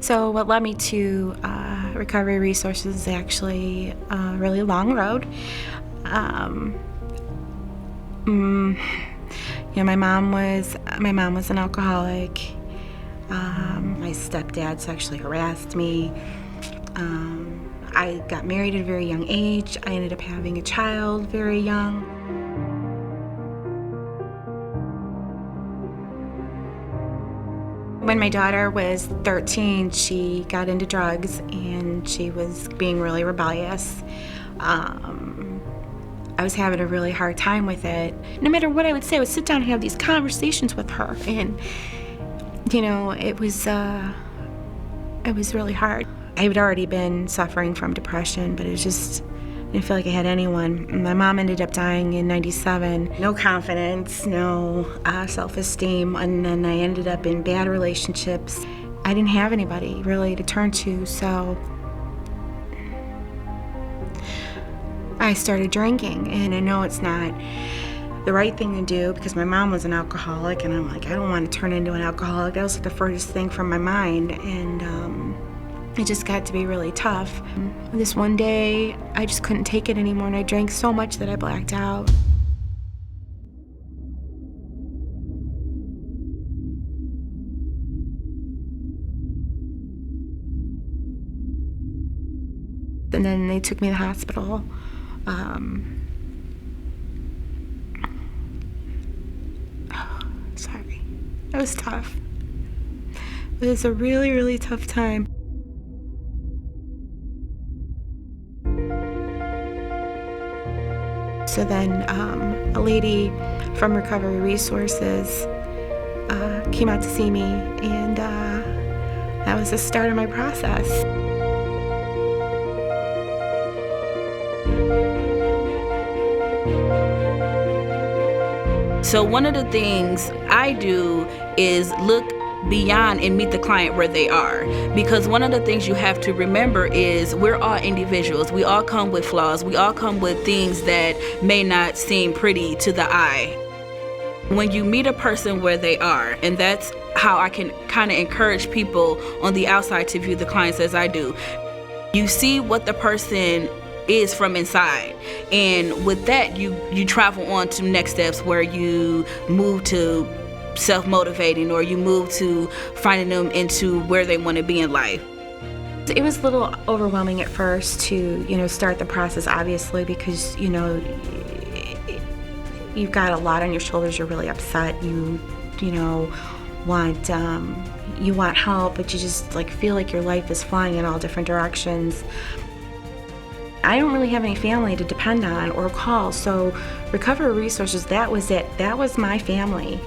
So what led me to Recovery Resources is actually a really long road. My mom was an alcoholic. My stepdad sexually harassed me. I got married at a very young age. I ended up having a child very young. When my daughter was 13, she got into drugs and she was being really rebellious. I was having a really hard time with it. No matter what I would say, I would sit down and have these conversations with her, and it was really hard. I had already been suffering from depression, but I didn't feel like I had anyone. My mom ended up dying in '97. No confidence, no self-esteem, and then I ended up in bad relationships. I didn't have anybody really to turn to, so I started drinking, and I know it's not the right thing to do because my mom was an alcoholic, and I'm like, I don't want to turn into an alcoholic. That was like the furthest thing from my mind, and it just got to be really tough. This one day, I just couldn't take it anymore, and I drank so much that I blacked out. And then they took me to the hospital. Sorry. It was tough. It was a really, really tough time. So then a lady from Recovery Resources came out to see me, and that was the start of my process. So one of the things I do is look beyond and meet the client where they are, because one of the things you have to remember is we're all individuals. We all come with flaws. We all come with things that may not seem pretty to the eye. When you meet a person where they are, and that's how I can kind of encourage people on the outside to view the clients as I do, you see what the person is from inside, and with that you travel on to next steps where you move to self-motivating, or you move to finding them into where they want to be in life. It was a little overwhelming at first to start the process, obviously, because you've got a lot on your shoulders. You're really upset. You want help, but you just feel like your life is flying in all different directions. I don't really have any family to depend on or call, so Recovery Resources, that was it. That was my family.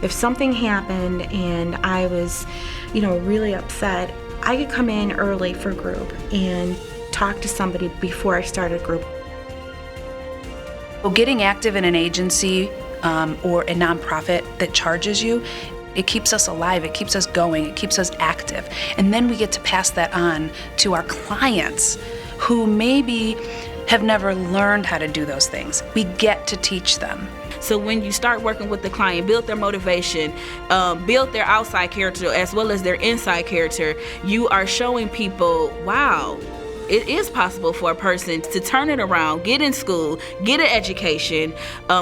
If something happened and I was, really upset, I could come in early for group and talk to somebody before I started group. Well, getting active in an agency or a nonprofit that charges you, it keeps us alive, it keeps us going, it keeps us active. And then we get to pass that on to our clients who maybe have never learned how to do those things. We get to teach them. So when you start working with the client, build their motivation, build their outside character as well as their inside character, you are showing people, wow, it is possible for a person to turn it around, get in school, get an education,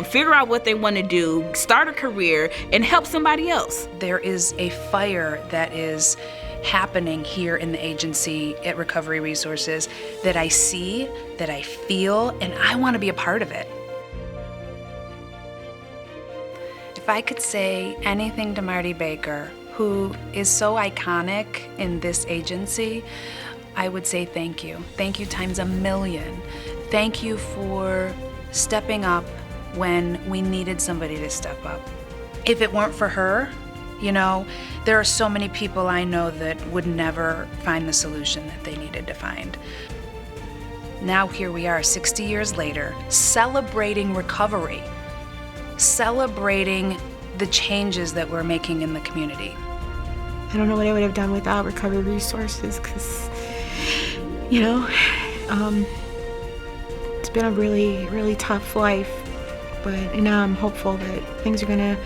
figure out what they want to do, start a career, and help somebody else. There is a fire that is happening here in the agency at Recovery Resources that I see, that I feel, and I want to be a part of it. If I could say anything to Marty Baker, who is so iconic in this agency, I would say thank you. Thank you times a million. Thank you for stepping up when we needed somebody to step up. If it weren't for her, there are so many people I know that would never find the solution that they needed to find. Now here we are, 60 years later, celebrating recovery, celebrating the changes that we're making in the community. I don't know what I would have done without Recovery Resources, because, it's been a really, really tough life, but now I'm hopeful that things are gonna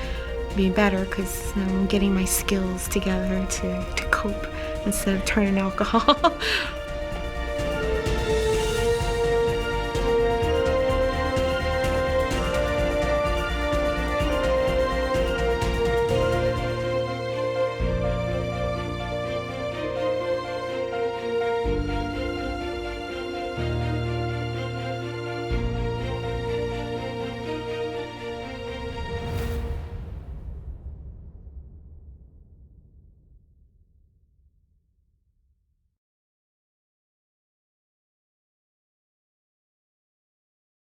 be better because I'm getting my skills together to cope instead of turning alcohol.